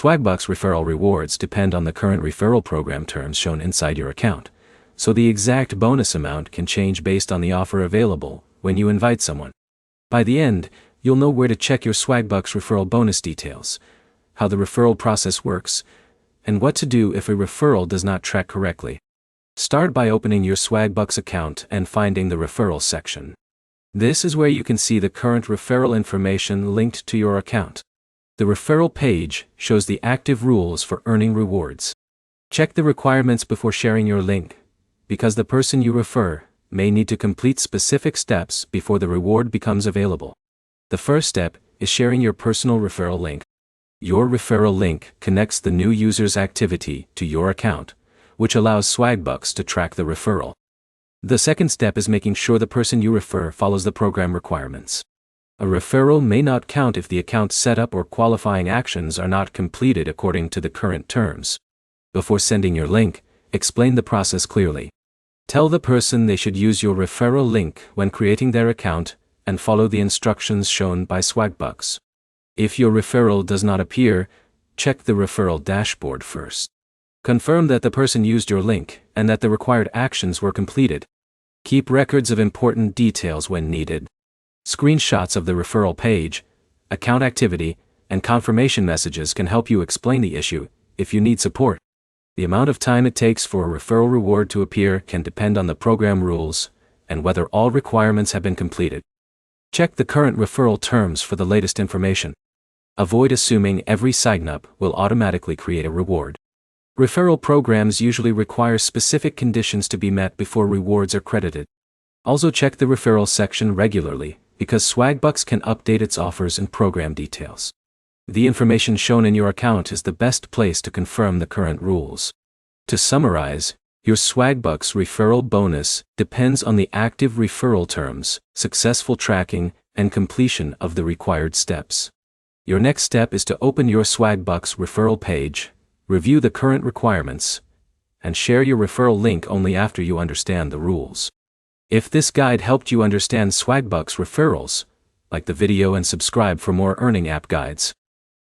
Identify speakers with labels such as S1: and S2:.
S1: Swagbucks Referral rewards depend on the current referral program terms shown inside your account, so the exact bonus amount can change based on the offer available when you invite someone. By the end, you'll know where to check your Swagbucks referral bonus details, how the referral process works, and what to do if a referral does not track correctly. Start by opening your Swagbucks account and finding the referral section. This is where you can see the current referral information linked to your account. The referral page shows the active rules for earning rewards. Check the requirements before sharing your link, because the person you refer may need to complete specific steps before the reward becomes available. The first step is sharing your personal referral link. Your referral link connects the new user's activity to your account, which allows Swagbucks to track the referral. The second step is making sure the person you refer follows the program requirements. A referral may not count if the account setup or qualifying actions are not completed according to the current terms. Before sending your link, explain the process clearly. Tell the person they should use your referral link when creating their account and follow the instructions shown by Swagbucks. If your referral does not appear, check the referral dashboard first. Confirm that the person used your link and that the required actions were completed. Keep records of important details when needed. Screenshots of the referral page, account activity, and confirmation messages can help you explain the issue if you need support. The amount of time it takes for a referral reward to appear can depend on the program rules and whether all requirements have been completed. Check the current referral terms for the latest information. Avoid assuming every sign-up will automatically create a reward. Referral programs usually require specific conditions to be met before rewards are credited. Also check the referral section regularly, because Swagbucks can update its offers and program details. The information shown in your account is the best place to confirm the current rules. To summarize, your Swagbucks referral bonus depends on the active referral terms, successful tracking, and completion of the required steps. Your next step is to open your Swagbucks referral page, review the current requirements, and share your referral link only after you understand the rules. If this guide helped you understand Swagbucks referrals, like the video and subscribe for more earning app guides.